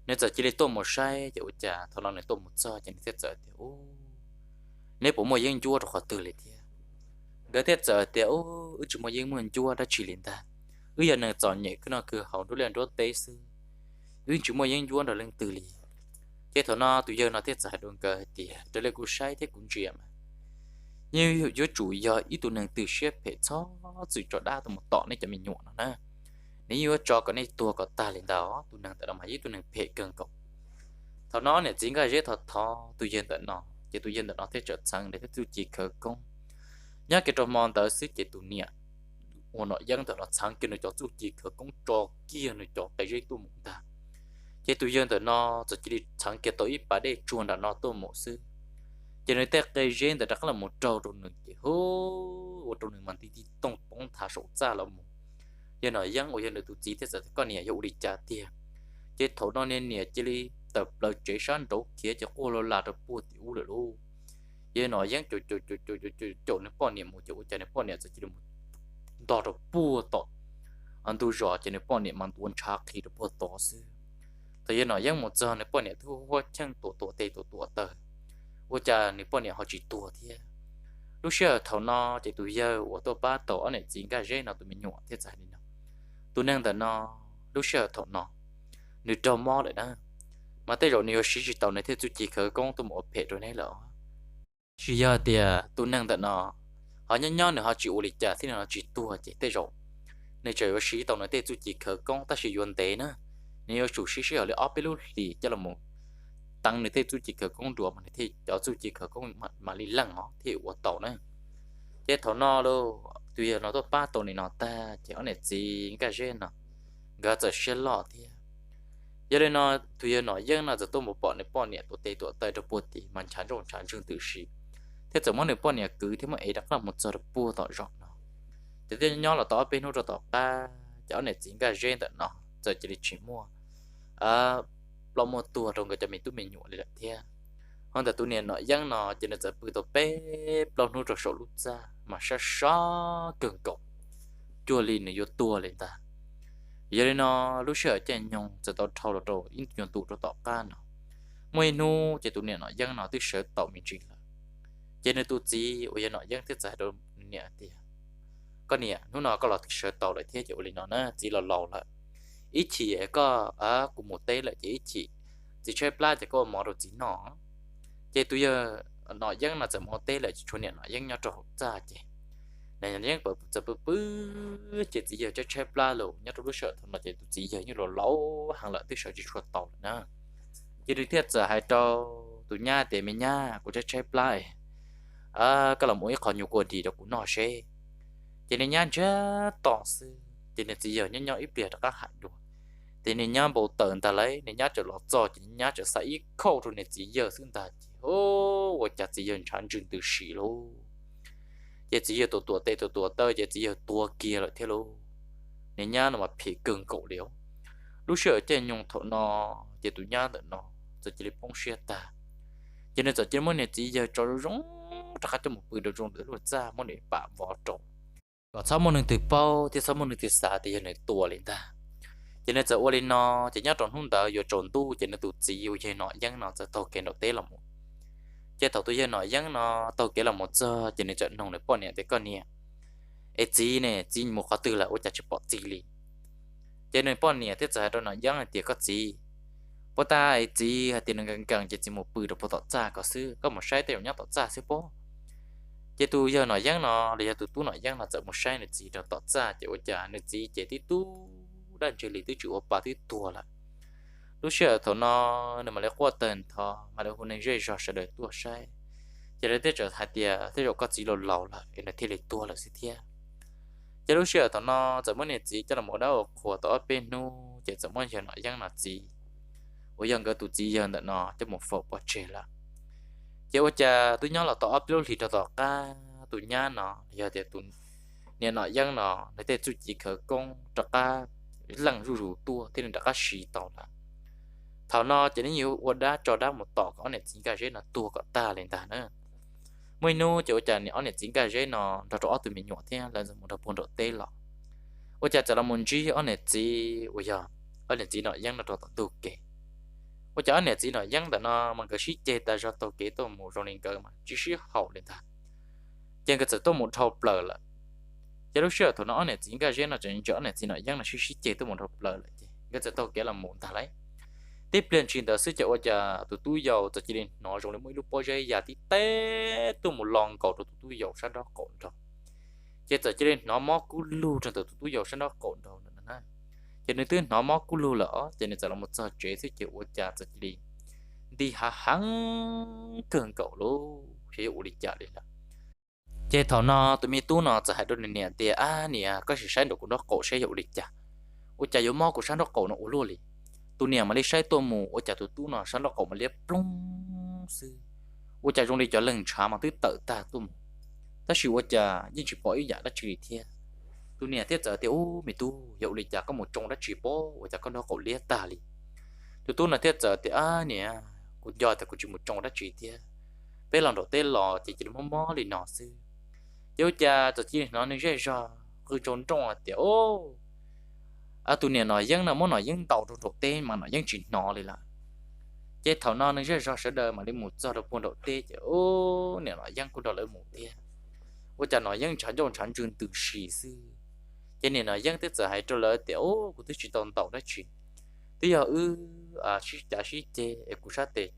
nếu giờ chỉ để tôm một sai thì ôi chà thằng nào này tôm một sao thì thế giờ thì ô nếu bố mày yên chua thì khó từ liền thì cái thế giờ thì ô chỉ mày yên muốn chua đã chỉ liền ta giờ này chọn nhẹ cái nào cứ hậu đối lên đốt tế sư chỉ mày yên chua rồi lên từ liền cái thằng nào tụi giờ nó thế giờ đồn cờ thì trở lại cú sai thế cũng chuyện mà nhưng giữa chủ yếu ít tụi nàng từ xếp hệ cho sự cho đa tụi một tọ này cho mình nhọn nó nè nếu cho cái này tua có ta lên đó tụi nàng tự làm hay tụi nàng phê cân cộng thọ nó này chính cái dễ thật thọ tụi dân tự nó chỉ tụi dân tự nó thế trở sang để tụi chỉ khởi công nhớ cái trò mòn tới xí chỉ tụi nè một nội dân tự nó sang kia nó cho tụi chỉ khởi công cho kia nó cho cái dễ tụi một ta chỉ tụi dân tự nó chỉ đi sang kia tới bà để chuồn là nó tụi một xứ cho nên cái dễ tự đó là một trâu rồi nữa chỉ hô một trâu nữa mà tí tông bóng thả sổ ra là một giờ nói dân ở dân được tụi chỉ thế giờ con nhà dụ đi trả tiền chế thấu nó nên nhà chỉ đi tập lời chế sáng đấu kia cho cô là được bùa tiểu được luôn giờ nói dân chỗ nó bao nhiêu một chỗ cho nên bao nhiêu chỉ được đỏ được bùa tọt anh tu rõ cho nên bao nhiêu mang tuôn chạc thì được bùa tọt xứ thì giờ nói dân một giờ này bao nhiêu thu hoa chân tổ tê tổ tờ hoa cha này bao nhiêu họ chỉ tổ thế lúc xưa thấu nó chỉ tụi giờ của tôi ba tổ này chính cái gì nào tụi mình nhọ thế giải đi nào tụi năng tụi nó lúc xưa thấu nó nửa trâu mò lại đó mà tới rồi nhiều sĩ tàu này thì tụi chỉ khởi công tụi một phe rồi này lỡ chỉ giờ thì tụi năng tụi nó họ nhon nữa họ chịu lịch trả thì nó chỉ tua chỉ tới rồi nên trời sĩ tàu này thì tụi chỉ khởi công ta sử dụng tế nữa nếu chủ sĩ ở lại ốp bên lúc thì cho là một tăng này thì tụi chỉ khởi công đùa mà thì cho tụi chỉ khởi công mà đi lăng nó thì của tàu nữa cái thấu nó đâu tuy giờ nó tôi ba tàu này nó ta chỉ có này gì cái gì nó gà giờ xe lọ thì giờ đây nó tuy giờ nó dân nó giờ tôi một bọn này tôi tây tôi tây tôi bùa thì mình chán rộn chán chương tự sĩ thế giờ món này bọn này cứ thế mà ấy đặt là một giờ được bùa tỏ rộng nó thế thì nhỏ là tỏ bên nó rồi tỏ ta cháu này chính cái gen tận nó giờ chỉ đi chỉ mua lo một tua trong cái cho mình tụi mình nhụa lại thế hơn là tụi này nó dân nó chỉ là giờ bùa tỏ bé lo nó rồi sổ lút ra mà sao cường cộng chua lì này vô tua lên ta giờ đây nó lúc sợ trên nhungจะต้องthâu rồi in nhung tụ rồi tọt can nó mỗi nu chỉ tụi này nó dân nó tức sợ tọt mình chỉ là cho nên tụi gì bây giờ nó dân tức giải đồ nè thì có nè nó có là tức sợ tọt lại thế chỗ này nó nè chỉ là lò lại ít chỉ có cùng một tế lại chỉ chơi play chỉ có mỏ đồ chỉ nó chỉ tụi giờ nó dân là chỉ một tế lại chỗ này nó dân nhau trộn ra chỉ này nhé bự chỉ giờ cho chép la luôn nhớ tôi sợ thằng nào chỉ giờ như là lâu hàng lợi tôi sợ chỉ chuột tàu nữa chỉ được thiết giờ hai cho tụi nha để mình nha của chép lại cái là mỗi còn nhiều quần thì được cũng nọ xe chỉ nên nha chứ tỏ sư chỉ nên chỉ giờ nhớ nhau ít biệt các hại được thì nên nha bộ tợn ta lấy nên nha trở lọt cho chỉ nha trở sai ít khâu rồi nên chỉ giờ xưng ta ô tôi chặt chỉ giờ chán chừng từ xì luôn chỉ giờ tua tơ chỉ giờ tua kia lại thế luôn nên nhá nó mà phì cường cổ liễu lúc sợ trên nhung thọ nó chỉ tụi nhá tụi nó giờ chỉ để bông xe ta cho nên giờ chỉ muốn này chỉ giờ cho nó rong chắc cho một bữa được rong được luôn ra muốn để bả vỏ trộn còn sau muốn từ bao thì sau muốn từ xa thì giờ này tua lên ta cho nên giờ ô lên nó chỉ nhá trộn không đỡ giờ trộn tu cho nên tụi chỉ yêu chơi nọ dân nó sẽ to kèn đầu tế là một chế tàu tôi giờ nói rằng nó tàu kia là một giờ cho nên trận nông này bọn này thế con nè ấy gì nè gì một khó từ là ôi chả chụp bọt gì li cho nên bọn này thế giờ tôi nói rằng là tiền có gì bọn ta ấy gì tiền nó càng chỉ một bự được bọt ra có sư có một sai tiền nhá bọt ra sư bố chế tôi giờ nói rằng nó là tụi tôi nói rằng là một sai là gì được bọt ra chỉ ôi chả là gì chỉ tí tu đang chơi lý tứ chủ ba tí tua là lúc xưa thằng nó nếu mà lấy qua tên thọ mà được hôm nay rơi rõ sẽ đợi tua sai chỉ để tới trở thành tiền tới rồi có gì lầu lầu là để là thi lịch tua là gì thế chỉ lúc xưa thằng nó giờ muốn gì cho là một đâu của tao bên nu chỉ giờ muốn giờ nói rằng là gì ủa dân cái tụi chị dân tận nó cho một phục bỏ trẻ là chế ủa cha tụi nhớ là tao upload thì tao ca tụi nhá nó giờ thì tụi nè nó dân nó để tụi chị khởi công cho ca lần rủ tua thế nên đã cá xì tàu là thảo nó chỉ nên nhiều ủa đã cho đã một tỏ có này chính cái là tua có ta lên ta nữa mới nô chỗ cha này này chính cái nó cho tụi mình nhỏ thế là một đợt buồn độ tê lọ ủa cha là muốn gì này chỉ ủa giờ này chỉ nó dân nó cho tụi kể ủa cha này chỉ nó dân là nó mà cái xí chế ta cho tụi kể tụi một trong những cái mà chỉ xí hậu lên ta trên cái tụi một thầu bờ là giờ lúc xưa tụi nó này chính cái nó chỉ chỗ này chỉ nó dân là xí chế tụi một thầu bờ lại cái tụi kể là một ta lấy tiếp lên trên tờ sư chỗ cha tụi tôi giàu tụi chỉ đến nó trong mỗi lúc bao giờ giờ thì té tụi một lon cầu tụi tôi giàu sau đó cồn rồi chế tụi chỉ đến nó mó cú lu trong tụi tôi giàu sau đó cồn rồi nè cho nên tôi nó mó cú lu lỡ cho nên là một giờ chế sư chỗ cha tụi chỉ đi đi hà hăng cường cầu luôn chế ủ đi chợ đi là chế thằng nó tụi mi tu nóจะให้ดูเนี่ยเตียเนี่ยก็ใช้ดอกกุนดอกโกใช้อยู่ดิจ้ะอุจจายุมอกุชันดอกโกnó ủ luôn đi tụi nè mà đi sai tụi mù ở chả tụi tu nó sáng đó cậu mà liếc plong sư ở chả trong đi cho lần trả mà tới tự ta tụi mù ta chịu ở chả nhưng chỉ bỏ ý giả đã chỉ thiệt tụi nè thiết giờ thì ô mày tu hiệu lịch chả có một trong đã chỉ bỏ ở chả con đó cậu liếc ta đi tụi tu là thiết giờ thì nè cũng do thì cũng chỉ một trong đã chỉ thiệt bây lần đầu tiên lò chỉ mò mò đi nọ sư chứ chả giờ chỉ nó nên dễ dàng cứ trốn trong thì ô tụi nè nói dân là muốn nói dân tàu trong đầu tiên mà nói dân chỉ nó đi là chế thầu nó nên rất sẽ đời mà đi một giờ được buôn đầu tiên chứ ô nè nói dân cũng đòi lấy một tiền ô chả nói dân chẳng trong chẳng trường từ xì sư cho nên nói dân tới giờ hay cho lỡ thì ô của tôi chỉ tàu tàu đó chỉ bây giờ chỉ trả chỉ chế cũng sát tệ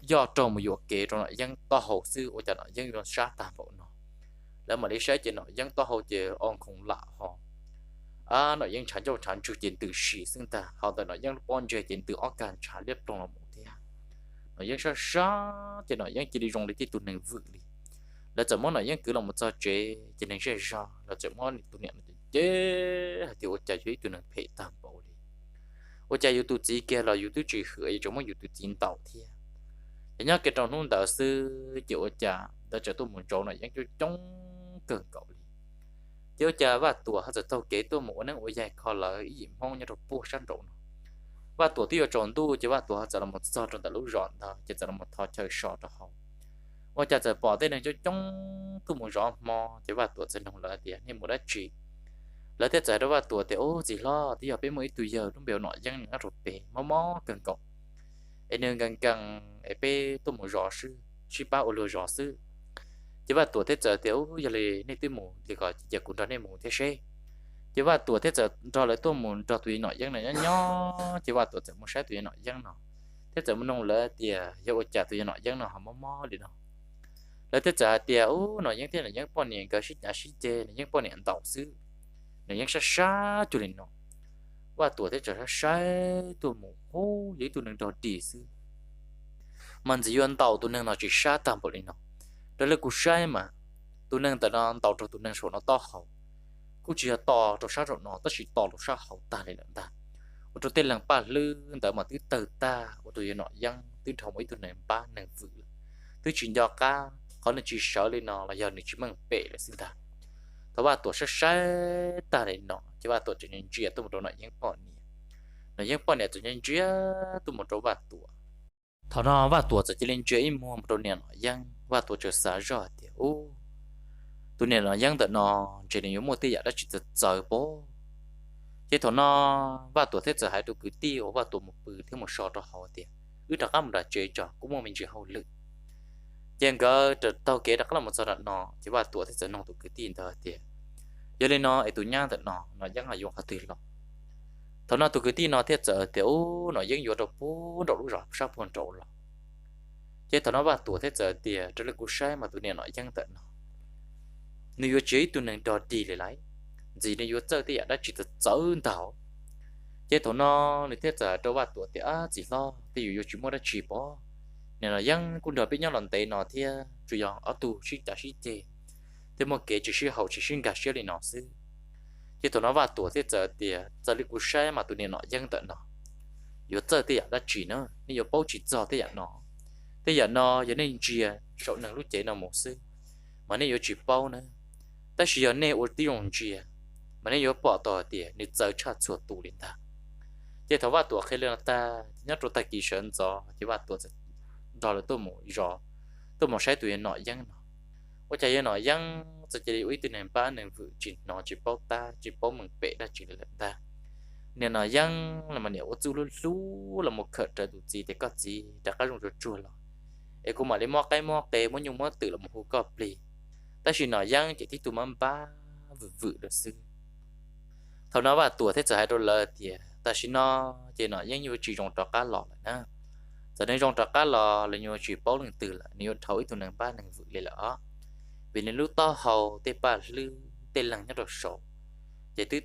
do trong một vụ kể trong nói dân to hồ sư ô chả nói dân còn sát tàn bộ nóแล้วmà đi sát chỉ nói dân to hồ chế on không lạ họ nó ยัง 产就产出点 từ 时生的好的 nó ยัง 帮助点 từ organ 产列动了某天 nó ยัง sao thì nó ยัง chỉ đi dùng để tụi mình vượt đi là怎么 nó ยัง cứ là một giờ chế chỉ nên sẽ sao là 怎么 tụi mình chế thì ở trái dưới tụi mình phải tạm bảo đi ở trái dưới tụi chỉ kia là dưới tụi chỉ khởi trong mỗi dưới tụi chín tàu thì nhớ cái trong nông đạo sư chịu ở trái đã trở tụi mình chỗ này ยัง trong cơn cậu chứ cha và tuổi họ sẽ tao kế tôi muốn nên ở dài khó là ý mong như là buộc sẵn rồi và tuổi tiêu chọn tu chứ và tuổi họ sẽ là một sao trong tại lúc rọn thôi chỉ là một thọ chơi sọt cho họ và cha sẽ bỏ tên này cho trong tôi muốn rõ mò chứ và tuổi sẽ nông lợi tiền nên một đất chỉ lợi thế giải đó và tuổi thì ô gì lo thì giờ bên mấy tuổi giờ nó biểu nội dân nó rụt bể mò cần cọc em nên cần em bên tôi muốn rõ sư chỉ ba ở lừa rõ sư chỉว่าตัวเทศเดี๋ยวอย่าเลยในตัวหมูที่ก็จะกุนตอนในหมูเทเช่chỉว่าตัวเทศรอเลยตัวหมูรอตัวหน่อยยังหน่อยย่อchỉว่าตัวจะมุ่งใช้ตัวหน่อยยังหน่อยเทศมันนงเลยเดี๋ยวอย่าอดจ่าตัวหน่อยยังหน่อยหอมมอดีเนาะแล้วเทศเดี๋ยวหน่อยยังเทศหน่อยยังป้อนเนี่ยก็ชิดชิดเจยังป้อนเนี่ยต่อซื้อหน่อยยังช้าจุลินเนาะว่าตัวเทศใช้ตัวหมูโอ้ยตัวหนึ่งรอดีซื้อมันจะย้อนต่อตัวหนึ่งหน่อยจะช้าตามบริเนาะđó là cú sai mà tụi nâng tại nó tàu cho tụi nâng số nó to hậu cú chỉ là to cho sao rồi nó tất chỉ to lúc sao hậu ta này là ta ở chỗ tên làng ba lư tại mà tứ từ ta ở tụi nó dân tứ thòng ấy tụi này ba nâng vự tứ chuyện do ca có nên chỉ sợ lên nó là giờ này chỉ mang bể là xin ta tao ba tuổi sai ta này nó chỉ ba tuổi chỉ nên chia tụi một đồ này nó những bọn này tụi nhân chia tụi một đồ ba tuổi thằng nó ba tuổi chỉ lên chia mua một đồ này nó dân và tổ chức xã rồi thì ô tụi này là dân tụi nó chỉ nên dùng một tí đó chỉ chờ bố chứ thằng nó và tổ thế giờ hai tụi cứ tiêu và tụi một bự thêm một sọ cho họ thì cứ đặt âm đã chơi trò cũng mà mình chỉ hậu lực chẳng có tao kể đặt là một sọ đặt nó chỉ và tụi thế giờ nó tụi cứ tin thôi thì giờ lên nó ấy tụi nhang tụi nó dân là dùng hạt tiền lắm thằng nó tụi cứ tin nó thế giờ thì ô nó dân dùng đồ bố đồ lúc rồi sắp còn trộn lắm chứ thằng nó ba tuổi thế giờ thì rất là cú sai mà tụi này nói dân tận nó nếu chế tụi này đòi đi lại gì nếu chơi thì đã chỉ được chơi tao chứ thằng nó nếu thế giờ đâu ba tuổi thì chỉ lo thì dù chỉ mua đã chỉ bỏ nên là dân cũng đòi biết nhau lần tệ nó thì chủ yếu ở tù chỉ đã chỉ chơi thế mà kể chỉ是hậu chỉ sinh cả sẽ lên nó sư chứ thằng nó ba tuổi thế giờ thì giờ là cú sai mà tụi này nói dân tận nó 有这的呀，那只呢，你有包只做的呀nó giờ nên chia số năng lúc chạy nó một xí mà nếu chỉ bao nữa ta chỉ giờ nên ở tiêu dùng chia mà nếu bỏ tỏ tiền nếu giờ cha chuột tụ lên ta chỉ thằng vợ tuổi khi lên ta nhớ tụi ta kỳ sơn gió chỉ vợ tuổi đó là tôi một sai tuổi nọ dân nó我chạy nọ dânจะจะuy tín này ba này vụ chỉ nó chỉ bao ta chỉ bao mình bể đã chỉ là ta nên nọ dân là mà nếu chú lu là một khởi trở tụ gì thì có gì đã có dùng chua rồi em cũng mà lấy mò tê muốn dùng mò tự là một hồ cọp lì ta chỉ nói rằng chỉ thích tụi mình ba vự được sư thầu nó và tuổi thế giờ hai đô la thì ta chỉ nói rằng như chỉ dùng trò cá lò là nè giờ đây dùng trò cá lò là như chỉ bao lần từ là như thầu ít tụi mình ba lần vự lên là vì nên lúc to hầu tê ba lư tê lăng nhất đồ sổ chỉ thứ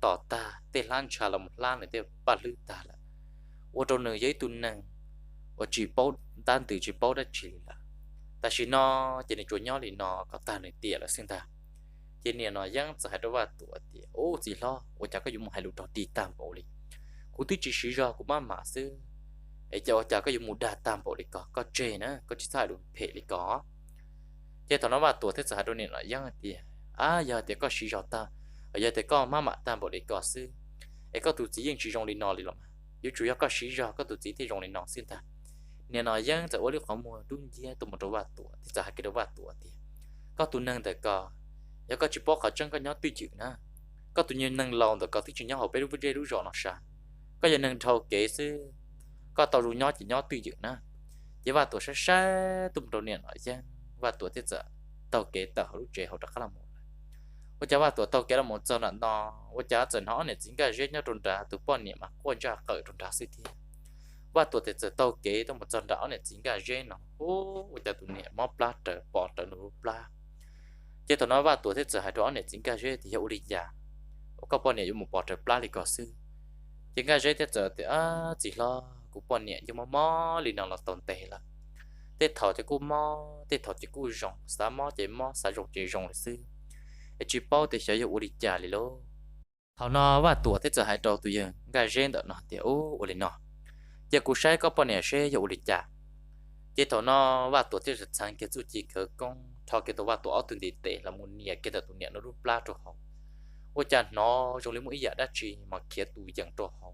tỏ ta tê lan trà là một lan này tê ba lư ta là ô tô nửa giấy tụi nàng và chỉ bao tan từ chỉ bao đã chỉ là ta chỉ nó chỉ nên chuột nhỏ thì nó có ta này tiệt là xin ta chỉ nên nó giang sẽ đâu vào tuổi tiệt ô gì lo ô chả có dùng một hai lúa đi tam bộ đi cú tí chỉ xí ra của má sư ấy chả có dùng một đa tam bộ đi có chê nữa có chỉ sai được phê đi có chỉ thằng nó vào tuổi thế sẽ đâu nên nó giang tiệt giờ thì có xí ra ta giờ thì có má tam bộ đi có sư ấy có tụi chỉ riêng chỉ dùng đi nó đi làm nếu chủ yếu có xí ra có tụi chỉ thì dùng đi nó xin ta nên nói rằng tại ôi họ mua đúng gì tụi một đôi vạt tuổi thì giờ hai cái đôi vạt tuổi thì có tụi nâng tại có chỉ bỏ khẩu chân có nhớ tuy chữ nè có tụi nhân nâng lòng tại có tuy chữ nhớ họ biết đúng rõ nó sao có giờ nâng thầu kế sư có tàu rùi nhớ chỉ nhớ tuy chữ nè chỉ vạt tuổi sẽ tụi một niệm nói rằng vạt tuổi thế giờ tàu kế tàu lúc trẻ họ đã khá là một tôi chả vạt tuổi tàu kế là một giờ nạn to tôi chả dần họ này chính cái giết nhớ trốn trả tụi bọn niệm mà quan trọng cởi trốn trả sự thi và tuổi thì tàu kế trong một trận đảo này chính là dễ nó ô giờ tụi này móp lá trở bỏ trở nó lá chứ tụi nó và tuổi thì hai đó này chính là dễ thì hiệu lý giả các bọn này dùng một bỏ trở lá thì có sư chính là dễ thì giờ thì chỉ lo của bọn này nhưng mà mò liền nào là tồn tại là thế thọ thì cũng mò thế thọ thì cũng rong sa mò sa rong chỉ rong là sư chỉ bao thì sẽ hiệu lý giả liền lô thọ nó và tuổi thì hai đó tụi giờ cái dễ đó nó thì ô liền nó giờ cụ sai có bao nhiêu sẽ dụ lịch trả giờ thằng nó vào tuổi thì sang cái chút chỉ khởi công thọ cái tuổi vào tuổi tuổi đi tệ là một nhẹ cái tuổi nhẹ nó rút la cho họ ôi cha nó trong lấy mỗi giờ đã chỉ mà kia tuổi dần cho họ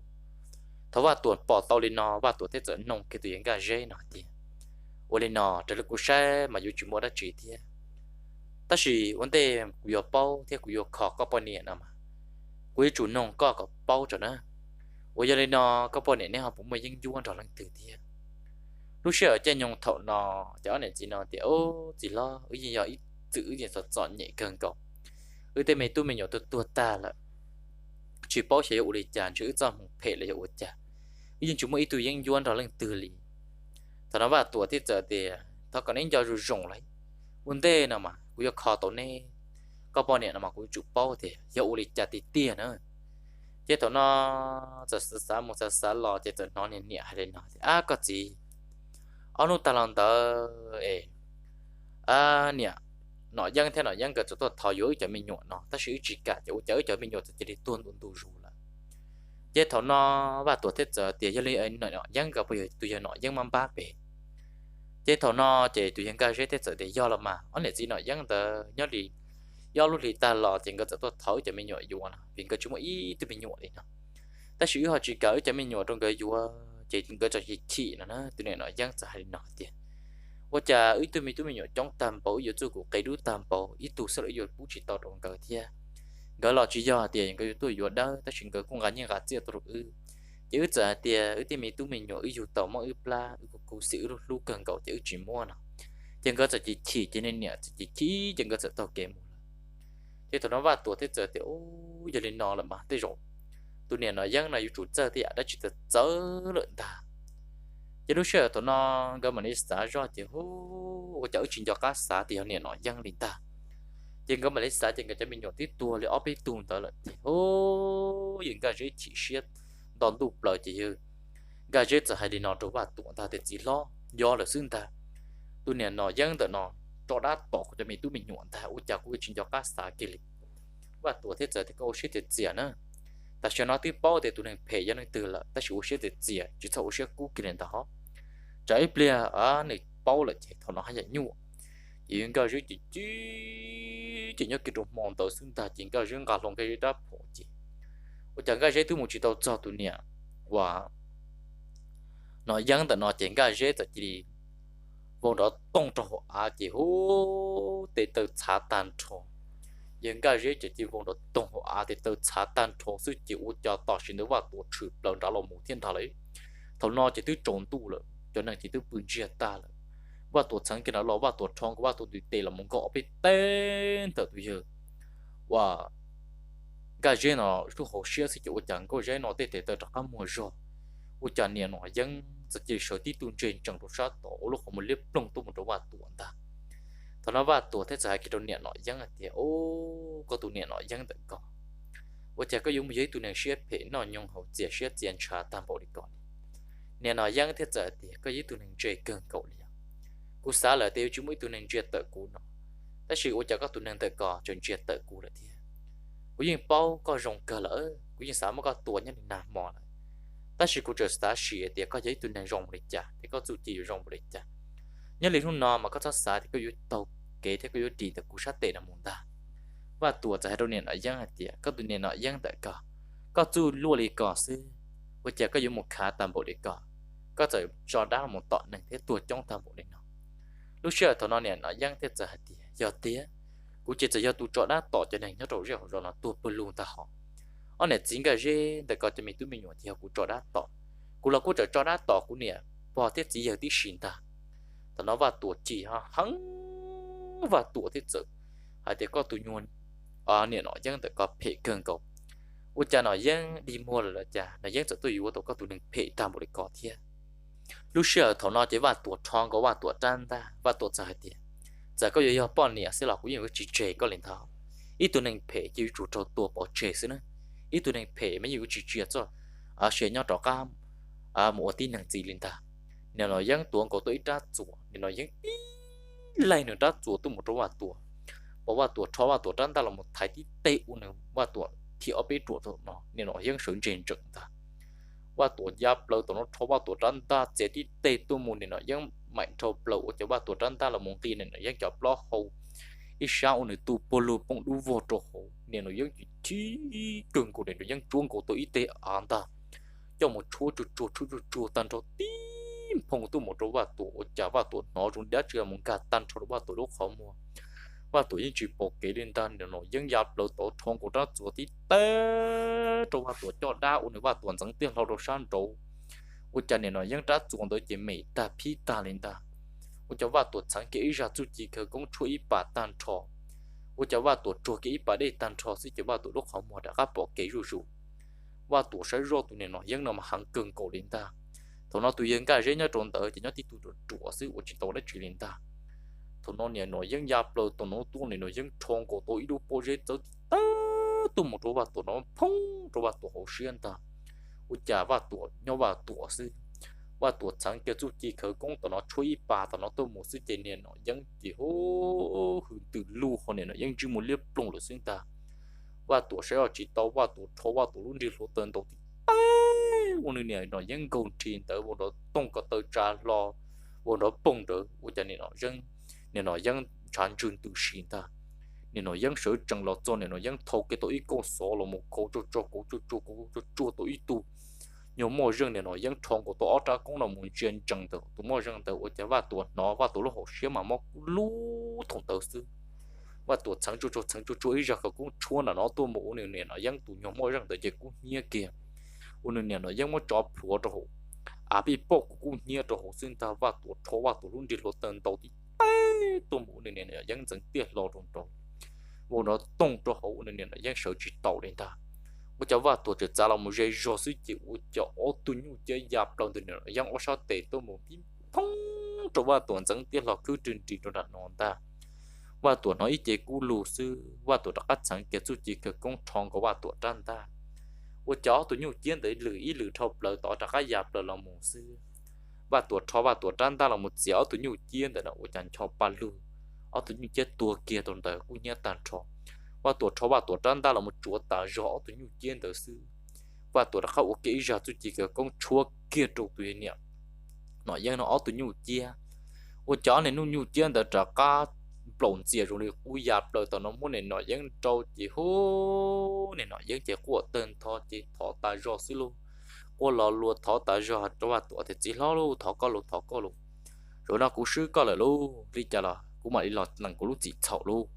thằng vào tuổi bỏ tàu lên nó vào tuổi thế giờ nông cái tuổi cái dễ nó thì ôi lên nó trở lại cụ sai mà dù chỉ mua đã chỉ thì ta chỉ vấn đề cụ yêu bao thì cụ yêu khó có bao nhiêu nào mà cụ chủ nông có bao cho nó bây giờ này nó có bao nhiêu họ cũng mới dân du cho lần từ thì lúc xưa ở trên nhung thọ nó chỗ này chỉ nó thì ô chỉ lo cái gì vậy chữ gì sọt sọt nhẹ cần cậu thế mấy tôi mình nhỏ tôi ta là chỉ bảo sẽ ủ để chán chữ cho một phê là ủ chả nhưng chúng mới tôi dân du cho lần từ lì thọ nó vào tuổi thì giờ thì thọ còn nên cho rồi rộng lấy vấn đề nào mà cũng có khó tổ này có bao nhiêu nào mà cũng chụp bao thì ủ để chả thì tiền nữa chế tụi nó giờ sáng một giờ sáng lo chế tụi nó nên nhẹ hay nó có gì ông nó ta làm tờ nhẹ nó dân thế nó dân cái chỗ tôi thò dưới cho mình nhọn nó ta sử chỉ cả chỗ chở cho mình nhọn thì đi tuôn rù là chế tụi nó và tuổi thế giờ tiền cho lên nó dân cái bây giờ tụi nó dân mang ba về chế tụi nó chế tụi dân cái thế giờ để do là mà ông này gì nó dân tờ nhớ đi do lúc thì ta lò thì người ta thổi cho mình nhọ vua nè vì cái chúng ý tụi mình nhọ đi nè ta sử họ chỉ cởi cho mình nhọ trong cái vua chỉ cái cho chị nó tụi này nói giang sai nọ tiền và cha ý tụi mình nhọ trong tam bảo giờ tôi cũng cái đứa tam bảo ý tụ sẽ giờ bố chỉ tao trong cái thia cái lò chỉ do tiền cái tôi vua đó ta chuyển cái con gái như gạt chia tôi chứ giờ tiền ý tụi mình nhọ ý dụ tao mà ý pla cụ sĩ lúc cần cầu chữ chỉ mua nè chẳng có chỉ cho nên nhẹ chỉ chẳng có sự tao kém thế tụi nó vào tuổi thế giờ thì giờ lên nó là mà thế rồi tụi này nói rằng là chủ giờ thì đã chỉ được dỡ lợn ta chứ lúc xưa tụi nó cái mà đi xả ra thì cháu chuyện cho cá xả thì họ nói rằng lên ta nhưng cái mà đi xả thì cái cho mình nhổ tít tua để ốp đi tuôn tới lợn thì những cái gì chỉ siết đòn đục lời chỉ hư cái gì giờ hay đi nó trốn vào tụi ta thì chỉ lo do là xương ta tụi này nói rằng tụi nó cho đã bỏ cho mình tụi mình nhuận ta ôi chào cô chuyện cho các xã kia và tuổi thế giờ thì câu shit thì tiền nữa ta sẽ nói tiếp bao thì tụi này phải cho nên từ là ta sẽ uống để gì chỉ sau uống cú kia đó trái bia à này bao là chỉ thằng nó hay nhủ hiện cái gì chỉ nhớ cái trong mòn tàu xương ta chỉ cái riêng cả lòng cái đó phổ chỉ我讲个些都没知道做多年哇nó dân tại nó chỉ cái gì tại chỉ vùng đó đông trâu à chỉ hú để từ xã tan trâu những cái gì chỉ vùng đó đông à để từ xã tan trâu sự chỉ u cho tao xin được vào tổ chức lần đó là một thiên thảo lấy thầu nó chỉ từ trồng tu rồi cho nên chỉ từ bươn chia ta rồiว่าตัวฉันกินแล้วว่าตัวท้องก็ว่าตัวดีเตะแล้วมันก็เอาไปเต้นแต่ตัวเยอะว่าcái gì nó chú hồ sơ thì chú chẳng có gì nó tệ tệ tới các mùa rồi u chẳng niệm nó dân sẽ chỉ sợ tí tuần trên chẳng được sát tổ lúc họ muốn liếp lông tu một đồ vật tuần ta thằng nó vào tuổi thế giới cái đồ niệm nó dân thì ô có tụ niệm nó dân tự có u chẳng có dùng giấy tụ niệm xếp hệ nó nhung hậu chia xếp tiền trả tam bộ đi còn niệm nó dân thế giới thì có giấy tụ niệm chơi cơn cậu liền cú xả lại tiêu chúng mấy tụ niệm chơi tự cú nóแต่สิ่งว่าจะก็ตัวนึงแต่ก่อจนเจียเตอกูเลยทีกูยิงเป้าก็รองเกลอกูยิงสามก็ตัวนี้นานมอเลยแต่สิ่งกูเจอสตาร์เชียเดียก็ยัยตัวนึงรองบริจาที่ก็จู่จีรองบริจาเนี่ยเลยทุนนอมาก็จะสาที่ก็ยุตกเกที่ก็ยุดีแต่กูชัดเตะนะมุนตาว่าตัวจะให้ตัวเนี่ยยังเดียก็ตัวเนี่ยยังแต่ก็จู่ลั่วเลยก่อซื้อว่าจะก็ยุหมดขาตามบทเลยก่อก็จะจอด้าหมดต่อหนึ่งที่ตัวจ้องตามบทเลยเนาะลูกเชื่อตัวเนี่ยยังที่จะเดียgiờ tía cú chỉ cho tụi chó đã tỏ cho nên nhớ rồi rồi là tụi bự luôn ta họ anh này chính cái gì để coi cho mình tụi mình nhớ thì cú chó đã tỏ cú là cú chó đã tỏ cú nè bỏ thiết chỉ giờ tí xin ta ta nói vào tụi chỉ ha hắn vào tụi thiết sự hay để có tụi nhuận nè nó dân để có phê cơn cầu u cha nó dân đi mua là cha nó dân sẽ tụi u tụi có tụi đừng phê tam một cái cỏ thiệt lúc xưa thằng nó chỉ vào tụi tròn có vào tụi trăn ta vào tụi sao thiệt giờ có giờ bọn nè sẽ là cũng những cái chỉ chế có lên thao ít tụi này phải chỉ chủ trò tua bỏ chế xí nữa ít tụi này phải mấy những cái chỉ chế cho chế nhau trò cam một tin năng gì lên ta nếu nó giăng tuồng có tôi ra chùa nếu nó giăng lại nữa ra chùa tôi một chỗ vào chùa bỏ vào chùa cho vào chùa trăn ta là một thái tí tệ u nữa vào chùa thì ở bên chùa thôi nó nếu nó giăng sướng trên trận taว่าตัวยับเราตัวนั้นชอบว่าตัวจันตาเจที่เตะตัวมูลเนี่ยยังไม่ชอบเราจะว่าตัวจันตาเรามองตีเนี่ยยังจับล้อเขาอีเช้าเนี่ยตัวโปโลปงดูวัวโจเขาเนี่ยยังที่เกินกูเนี่ยยังจ้วงกูตัวอีเตะอ่านตาเจ้าหมดชัวชัวตันโจตีพงตัวหมดว่าตัวจะว่าตัวนอจุนเดียเชื่อมึงการตันชอบว่าตัวลูกเขามัวว่าตัวยังจีบปกเกลินตันเนี่ยยังยับเราตัวทองกูจะตัวที่เตะตัวว่าตัวจอดดาวหรือว่าตัวสังเตียงเราโดนชันโจอุจจาระเนี่ยยังจะจวงโดยเจมี่ตาพี่ตาลินตาอุจจาว่าตัวสังเกตจะจุดจีเขาคงช่วยปาตันชออุจจาว่าตัวจัวเกยปาได้ตันชอสิจะว่าตัวลูกเขาหมดแล้วก็ปกเกยรูว่าตัวใช้รถตัวเนี่ยยังนำมาหังเกินโกลินตาตัวนั้นตัวยังก็เรียนจนเตอจะยังที่ตัวจัวสิอุจจาระได้จีลินตาตัวนั้นเนี่ยยังยับเลยตัวนั้นตัวเนี่ยยังชงกูตัวอีดูโปรเจกต์ตัวหมดว่าตัวนั้นพุ่งตัวว่าตัวหัวเชียนตาอุจจาว่าตัวย่อว่าตัวสิว่าตัวฉันเกี่ยวจุดจีเขาคงตัวนั้นช่วยป่าตัวนั้นตัวหมูสิเจเนียนยังจีโอ้หือตื่นลู่คนเนี่ยยังจีมูเรียบปรุงหรือสิ่งตาว่าตัวใช้จีโตว่าตัวโชว่าตัวรุ่นดีโลเตินตัวที่วันนี้เนี่ยยังโกนจีนแต่วันนั้นต้องก็เตอจารอวันนั้นปุ่งเตออุจจาเนี่ยยังฉันจุนตัวสิตาเนี่ยยังsở chẳng lọt choเนี่ยยังthâu cái tội cô số là một cô cho tội tu nhiều mùa rừngเนี่ยยังthong của tội ra cũng là một chuyện chẳng tự tụi mùa rừng tự ở và tuổi nó và tuổi lúc hồ xía mà móc lú thùng tự sư và tuổi sáng cho ấy ra cũng chua là nó tôi mũเนี่ยยังtụi nhiều mùa rừng tự chỉ cũng nhia kìa ônเนี่ยยังmất chó phùa cho hồ bị bốc cũng nhia cho hồ sinh ta và tuổi luôn đi lột tần đầu thì tôi mũเนี่ยยังdẫn tiệt lò trong vô nó tung cho hậu nên là những sự chỉ tàu lên ta, bây giờว่าตัวจะจ่าเราไม่ใช่รอสิจิวจะเอาตุนอยู่จะยับเราตัวเนี่ยยังเอาชาเตะตัวหมูพิมพุ่งจะว่าตัวจังเตี้ยเราคือจริงจริงตัวนั้นนอนตาว่าตัวน้อยเจกูรู้ซื้อว่าตัวรักสังเกตสุจิคือกงทองก็ว่าตัวจันตาว่าจะเอาตัวอยู่เจียนแต่หรือทบเลยต่อจากก็ยับเราหมูซื้อว่าตัวชอบว่าตัวจันตาเราหมดเสียเอาตัวอยู่เจียนแต่เราจันชอบปลาลูเอาตัวนี้เจ็ดตัวเกียร์ตรงเตอกูเนี่ยตันชอว่าตัวชอบว่าตัวจันตาเราหมดจัวตาจอเอาตัวนี้เจียนเตอซื้อ và tuổi đã khâu ok giờ tôi chỉ cái con chúa kia trục tụi nhỉ nó dân nó ở tụi nhu chia ô chó này nhu chia để trả cá lộn chia rồi đi cúi giáp rồi tao nó muốn này nó dân trâu chỉ hú này nó dân chỉ của tên thọ chỉ thọ tài rõ xí luôn ô lò lùa thọ tài rõ cho vào tuổi thì chỉ lo luôn thọ có luôn rồi nó cũng sư có lại luôn đi chả là cũng mà đi lọt lần của lúc chỉ thọ luôn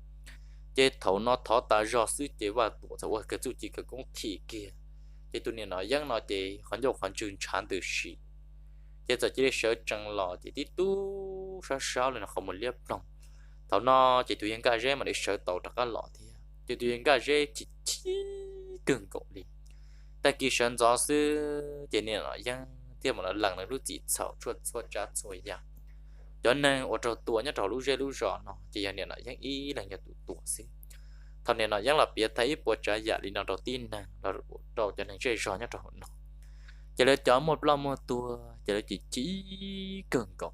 chế thầu nó thọ tài rõ xí chế vào tuổi thì cái chú chỉ cái con thị kia chế tụi này nó dân nó chỉ khoản dọc khoản trường chán từ sĩ chế giờ chỉ để sợ trăng lò chỉ tí tu sao là nó không một liếp lòng thầu nó chỉ tụi những cái rễ mà để sợ tàu trắc cái lò thì chỉ tụi những cái rễ chỉ cần cậu đi tại kỳ sơn gió sư chỉ nên là dân tiếc mà nó lần là lúc chỉ sầu chuột chuột chát xuôi ya cho nên ở trong tuổi nhá trong lúc rễ lúc rõ nó chỉ là nên là dân ý là nhà tụi tuổi xí thằng này nó dân là biết thấy bộ trái dạ đi nó đầu tiên nè là đầu cho nên rễ rõ nhá trong nó chỉ là cho một lòng một tua chỉ là chỉ cần cậu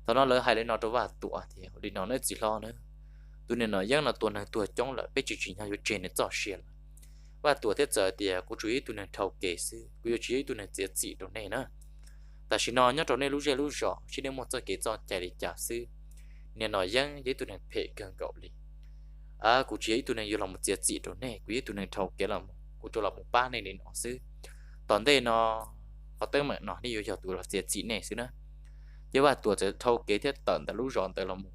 thằng nó lỡ hay lên nó cho vào tuổi thì đi nó nói gì lo nữa tụi này nó dân là tuổi này tuổi trong là biết chỉ nhau trên này rõ xịn và tuổi thế giờ thì cũng chú ý tụi này thầu kể sư cũng chú ý tụi này diệt dị đồ này nữa tại vì nó nhớ chỗ này lúc rõ chỉ nên một giờ kể cho chạy đi trả sư nên nó dân với tụi này phê cần cậu đi cũng chú ý tụi này vô lòng một diệt dị đồ này cũng tụi này thầu kể là cũng cho là một ba này để nó sư toàn đây nó họ tới mà nó đi vô cho tụi là diệt dị này sư nữa chứ và tụi sẽ thâu kế thiết tận tại lúc rõ tới là một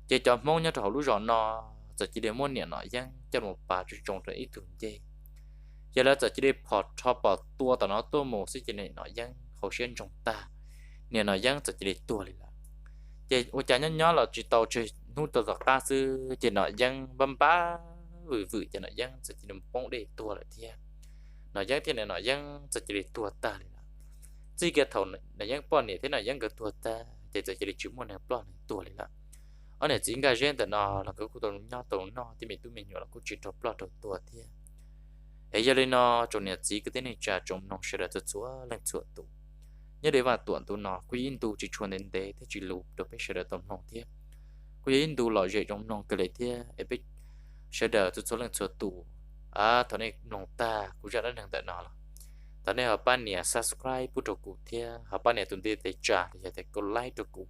chỉ cho mong nhớ chỗ lúc rõ nó giờ chỉ để muốn nhận nó dân cho một bà chỉ trồng ra ít thường gì giờ là giờ chỉ để bỏ tua tao nó tua một xí chỉ này nó dân hậu sinh trồng ta nè nó dân giờ chỉ để tua lại là chỉ ô cha nhớ là chỉ tàu chơi nút tàu giặc ta sư chỉ nó dân bấm bá vự cho nó dân giờ chỉ để bông để tua lại thì nó dân thì này nó dân giờ chỉ để tua ta lại là chỉ cái thầu này dân bọn này thế nào dân cái tua ta chỉ giờ chỉ để chịu một này bọn này tua lại là ở này chính cái gen từ nó là cái tụi nó thì mình tụi mình nhớ là cũng chỉ trộn lọtตัวthì ấy giờ lên nó trong này chỉ cái tên này trả trong nó sẽ là từ chúa lên chúa tụ nhớ để vào tuần tụi nó quy in tụ chỉ chuẩn đến đấy thì chỉ lụp được biết sẽ là tầm nó thì quy in tụ lọ dễ trong nó cái này thì ấy biết sẽ là từ chúa lên chúa tụ thằng này nó ta cũng ra đã đang tại nó là thằng này họ ban nhà subscribe bút đầu cụ thì họ ban nhà tụi để trả thì sẽ có like đầu cụ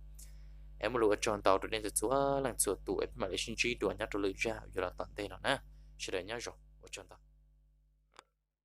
em muốn lựa chọn tàu nên chúa lần chúa tụ em mà lấy sinh trí đùa nhát rồi lựa ra rồi là tận đây nó nè sẽ để nhớ rồi lựa chọn tàu